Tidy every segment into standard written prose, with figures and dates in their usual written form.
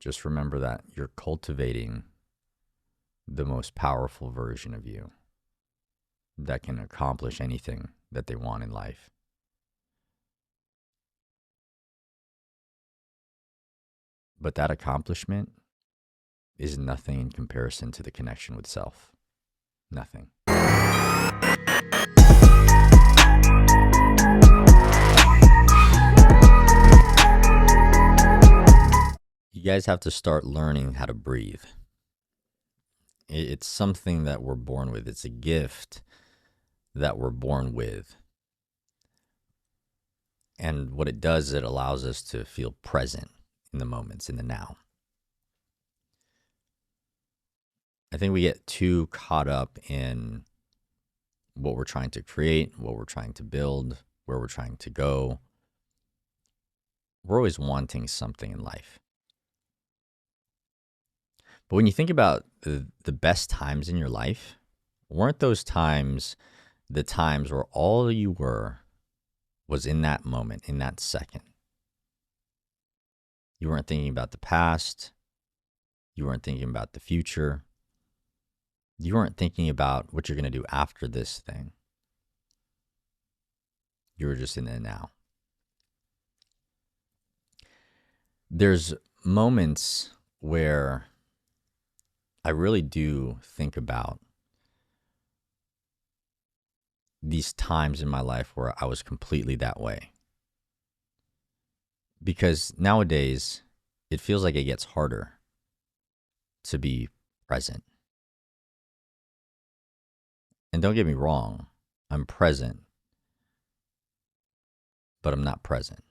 just remember that you're cultivating the most powerful version of you that can accomplish anything that they want in life. But that accomplishment is nothing in comparison to the connection with self. Nothing. You guys have to start learning how to breathe. It's something that we're born with. It's a gift that we're born with. And what it does, it allows us to feel present in the moments, in the now. I think we get too caught up in what we're trying to create, what we're trying to build, where we're trying to go. We're always wanting something in life. But when you think about the best times in your life, weren't those times the times where all you were was in that moment, in that second? You weren't thinking about the past. You weren't thinking about the future. You weren't thinking about what you're going to do after this thing. You were just in the now. There's moments where I really do think about these times in my life where I was completely that way. Because nowadays, it feels like it gets harder to be present. And don't get me wrong, I'm present, but I'm not present.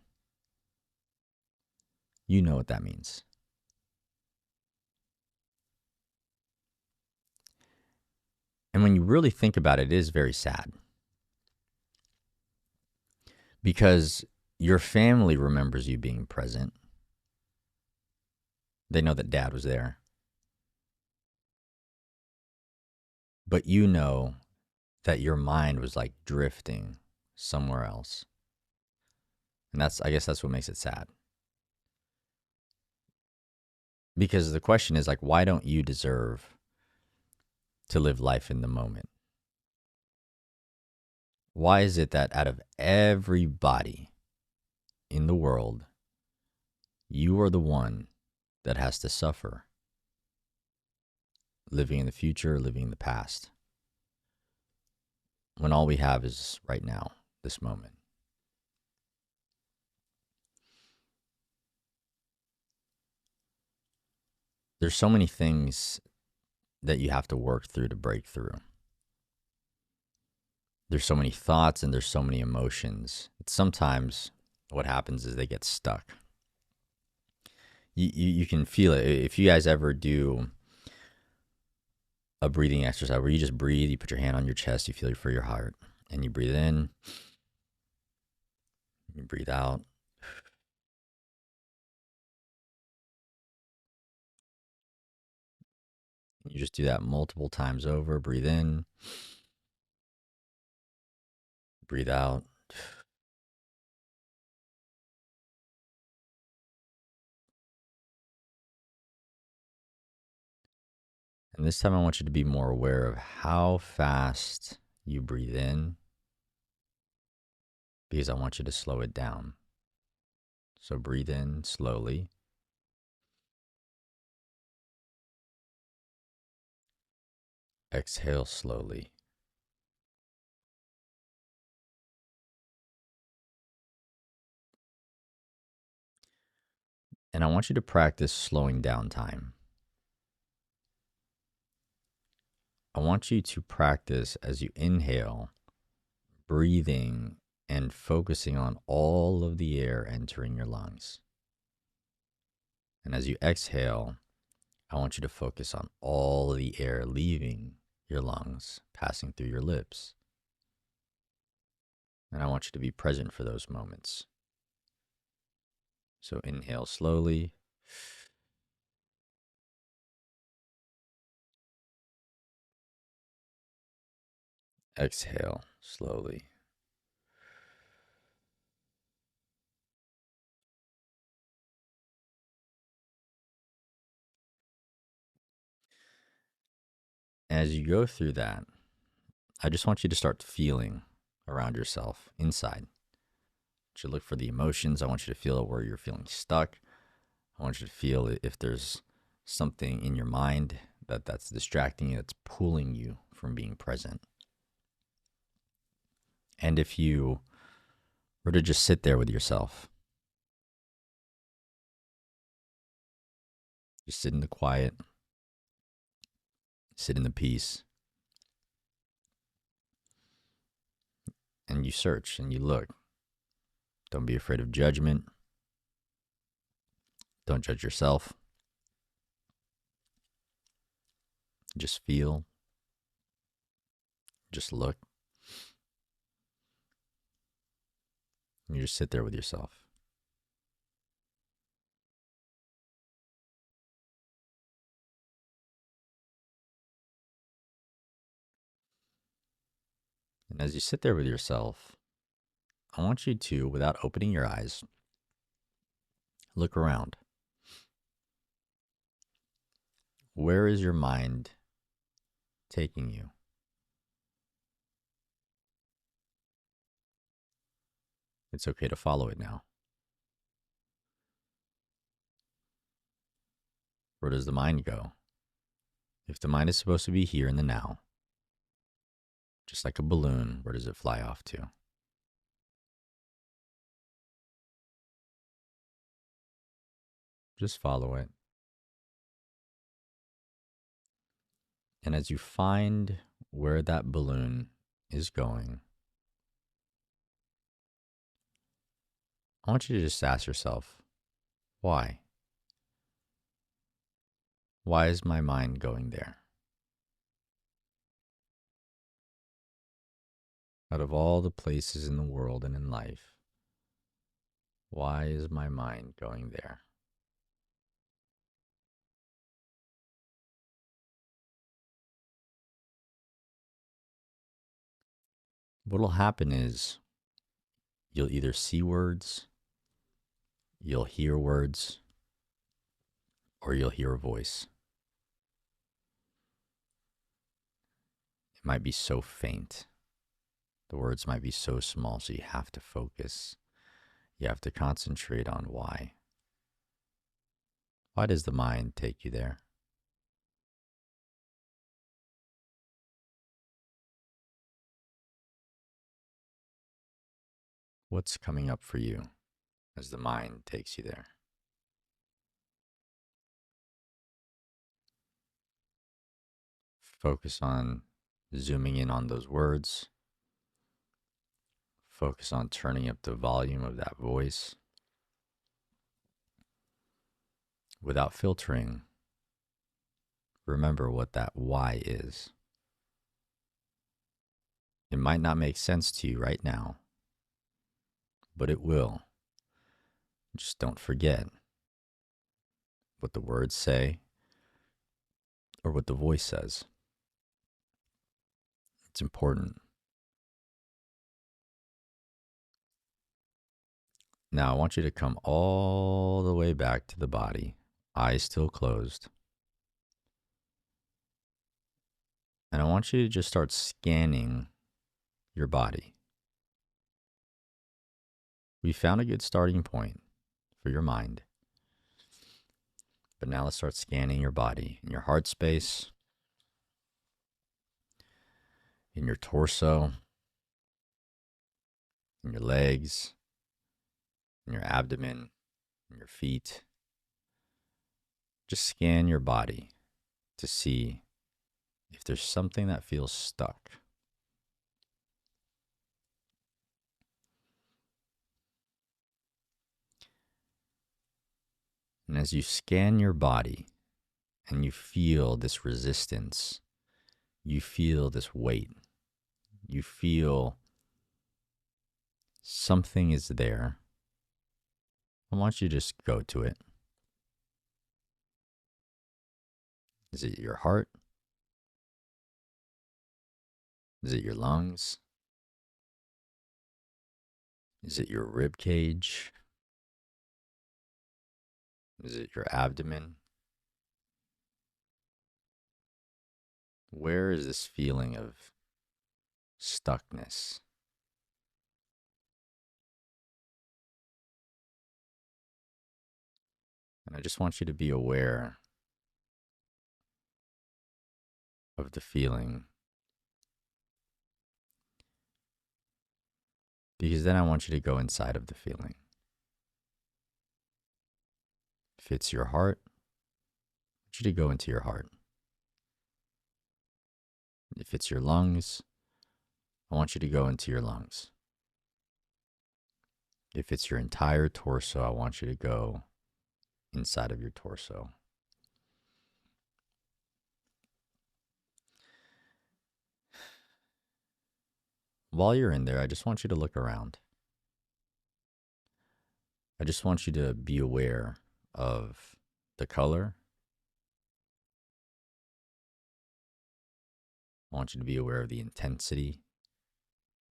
You know what that means. And when you really think about it, it is very sad. Because your family remembers you being present. They know that dad was there. But you know that your mind was like drifting somewhere else. And I guess that's what makes it sad. Because the question is like, why don't you deserve to live life in the moment? Why is it that out of everybody in the world, you are the one that has to suffer living in the future, living in the past, when all we have is right now, this moment? There's so many things that you have to work through to break through. There's so many thoughts and there's so many emotions. Sometimes what happens is they get stuck. You can feel it. If you guys ever do a breathing exercise where you just breathe, you put your hand on your chest, you feel it for your heart, and you breathe in, you breathe out. You just do that multiple times over. Breathe in, breathe out. And this time I want you to be more aware of how fast you breathe in, because I want you to slow it down. So breathe in slowly. Exhale slowly. And I want you to practice slowing down time. I want you to practice as you inhale, breathing and focusing on all of the air entering your lungs. And as you exhale, I want you to focus on all the air leaving your lungs, passing through your lips. And I want you to be present for those moments. So inhale slowly. Exhale slowly. As you go through that, I just want you to start feeling around yourself inside. I want you to look for the emotions. I want you to feel where you're feeling stuck. I want you to feel if there's something in your mind that's distracting you, that's pulling you from being present. And if you were to just sit there with yourself, just sit in the quiet, sit in the peace, and you search and you look. Don't be afraid of judgment. Don't judge yourself. Just feel. Just look. And you just sit there with yourself. And as you sit there with yourself, I want you to, without opening your eyes, look around. Where is your mind taking you? It's okay to follow it now. Where does the mind go? If the mind is supposed to be here in the now, just like a balloon, where does it fly off to? Just follow it. And as you find where that balloon is going, I want you to just ask yourself, why? Why is my mind going there? Out of all the places in the world and in life, why is my mind going there? What'll happen is you'll either see words, you'll hear words, or you'll hear a voice. It might be so faint. The words might be so small, so you have to focus. You have to concentrate on why. Why does the mind take you there? What's coming up for you as the mind takes you there? Focus on zooming in on those words. Focus on turning up the volume of that voice. Without filtering, remember what that why is. It might not make sense to you right now, but it will. Just don't forget what the words say or what the voice says. It's important. Now, I want you to come all the way back to the body, eyes still closed. And I want you to just start scanning your body. We found a good starting point for your mind. But now let's start scanning your body, in your heart space, in your torso, in your legs, in your abdomen, in your feet. Just scan your body to see if there's something that feels stuck. And as you scan your body and you feel this resistance, you feel this weight, you feel something is there, I want you to just go to it. Is it your heart? Is it your lungs? Is it your rib cage? Is it your abdomen? Where is this feeling of stuckness? And I just want you to be aware of the feeling, because then I want you to go inside of the feeling. If it's your heart, I want you to go into your heart. If it's your lungs, I want you to go into your lungs. If it's your entire torso, I want you to go inside of your torso. While you're in there, I just want you to look around. I just want you to be aware of the color. I want you to be aware of the intensity.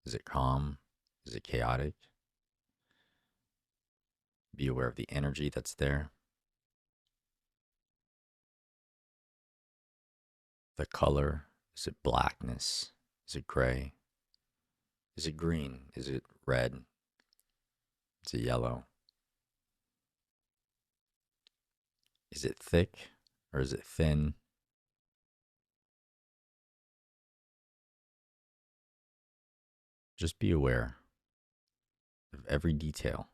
Is it calm? Is it chaotic? Be aware of the energy that's there. The color. Is it blackness? Is it gray? Is it green? Is it red? Is it yellow? Is it thick or is it thin? Just be aware of every detail.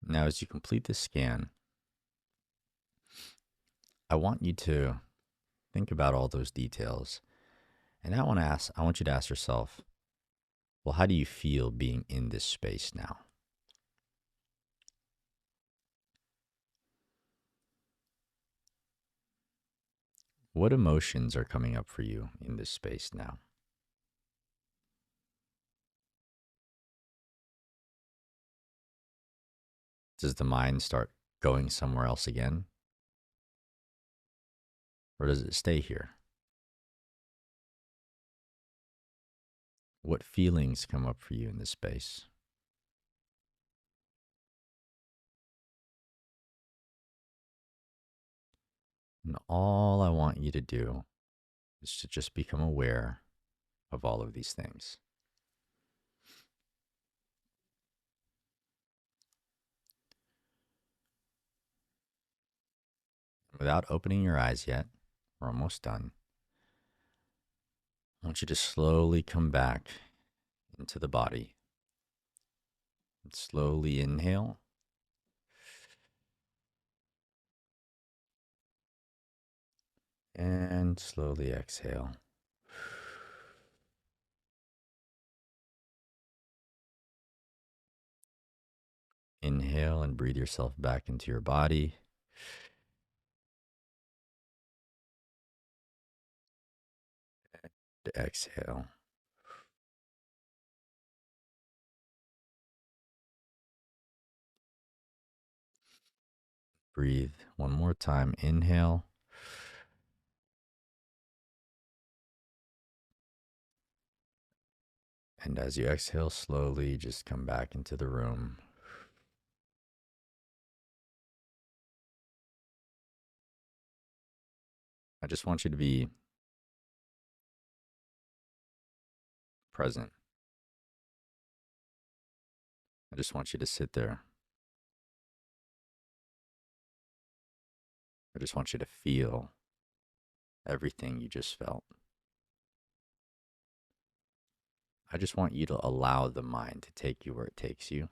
Now, as you complete this scan, I want you to think about all those details. And I want you to ask yourself, well, how do you feel being in this space now? What emotions are coming up for you in this space now? Does the mind start going somewhere else again? Or does it stay here? What feelings come up for you in this space? And all I want you to do is to just become aware of all of these things. Without opening your eyes yet, we're almost done. I want you to slowly come back into the body. And slowly inhale. And slowly exhale. Inhale and breathe yourself back into your body. And exhale. Breathe one more time. Inhale. And as you exhale slowly, just come back into the room. I just want you to be present. I just want you to sit there. I just want you to feel everything you just felt. I just want you to allow the mind to take you where it takes you.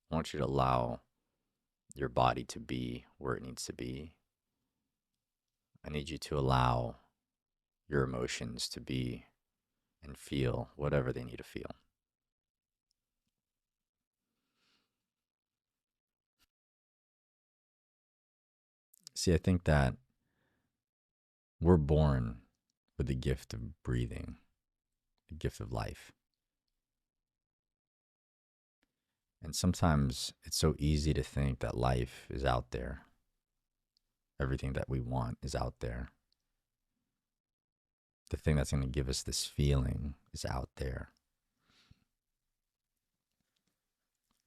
I want you to allow your body to be where it needs to be. I need you to allow your emotions to be and feel whatever they need to feel. See, I think that we're born with the gift of breathing, the gift of life. And sometimes it's so easy to think that life is out there. Everything that we want is out there. The thing that's going to give us this feeling is out there.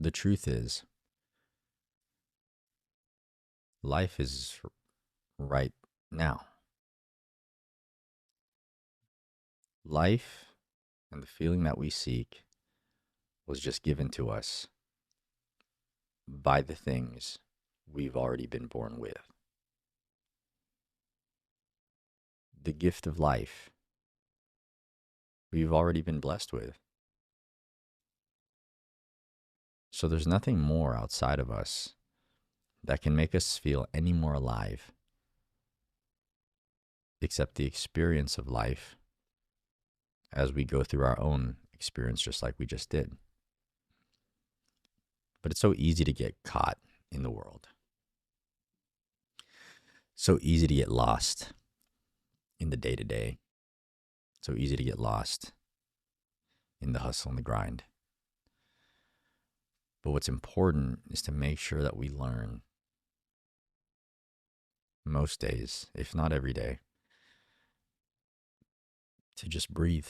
The truth is, life is right now. Life and the feeling that we seek was just given to us by the things we've already been born with. The gift of life we've already been blessed with. So there's nothing more outside of us that can make us feel any more alive except the experience of life as we go through our own experience, just like we just did. But it's so easy to get caught in the world, so easy to get lost in the day to day, so easy to get lost in the hustle and the grind. But what's important is to make sure that we learn most days, if not every day, to just breathe,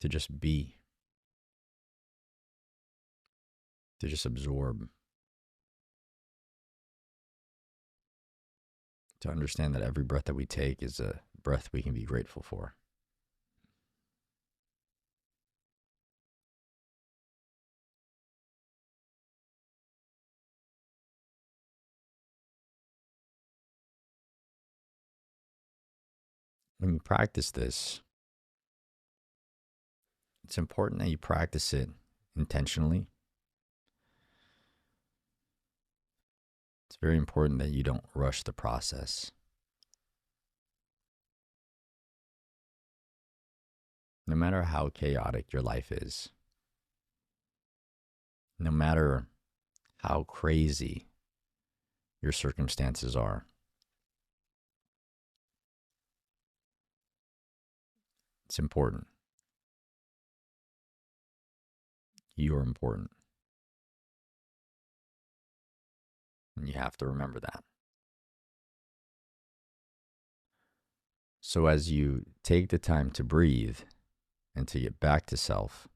to just be, to just absorb, to understand that every breath that we take is a breath we can be grateful for. When you practice this, it's important that you practice it intentionally. It's very important that you don't rush the process. No matter how chaotic your life is, no matter how crazy your circumstances are, it's important. You're important. And you have to remember that. So as you take the time to breathe and to get back to self,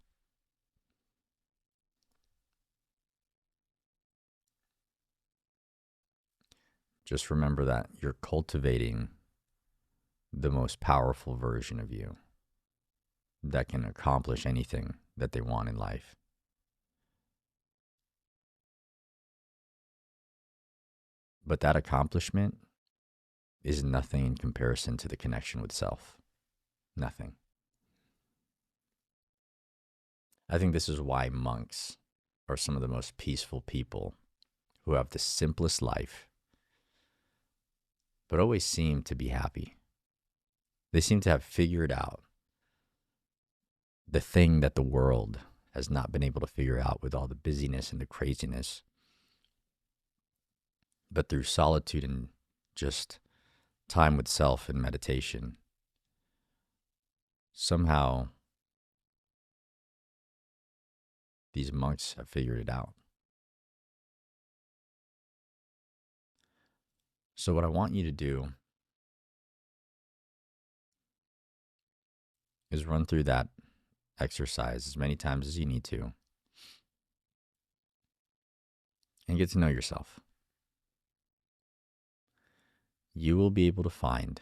just remember that you're cultivating the most powerful version of you that can accomplish anything that they want in life. But that accomplishment is nothing in comparison to the connection with self. Nothing. I think this is why monks are some of the most peaceful people who have the simplest life, but always seem to be happy. They seem to have figured out the thing that the world has not been able to figure out with all the busyness and the craziness. But through solitude and just time with self and meditation, somehow these monks have figured it out. So what I want you to do is run through that exercise as many times as you need to and get to know yourself. You will be able to find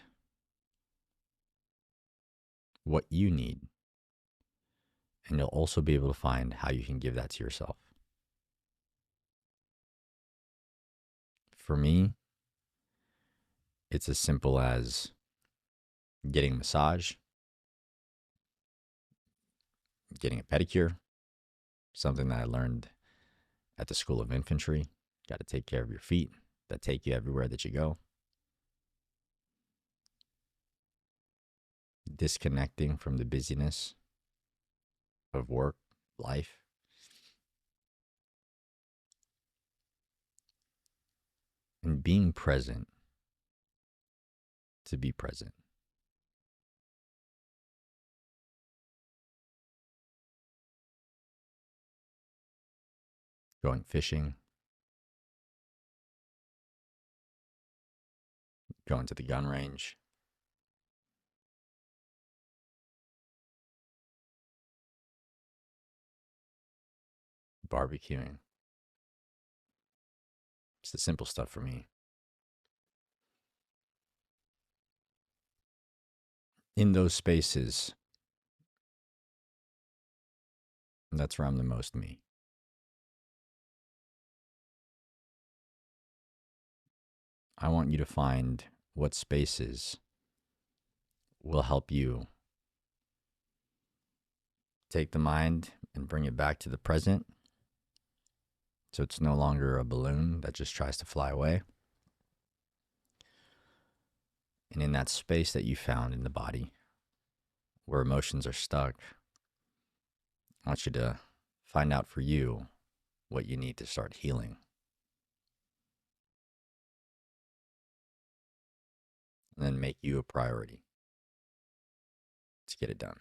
what you need, and you'll also be able to find how you can give that to yourself. For me, it's as simple as getting a massage, getting a pedicure, something that I learned at the School of Infantry. Got to take care of your feet that take you everywhere that you go. Disconnecting from the busyness of work, life. And being present to be present. Going fishing, going to the gun range, barbecuing. It's the simple stuff for me. In those spaces, that's where I'm the most me. I want you to find what spaces will help you take the mind and bring it back to the present so it's no longer a balloon that just tries to fly away. And in that space that you found in the body where emotions are stuck, I want you to find out for you what you need to start healing. And then make you a priority to get it done.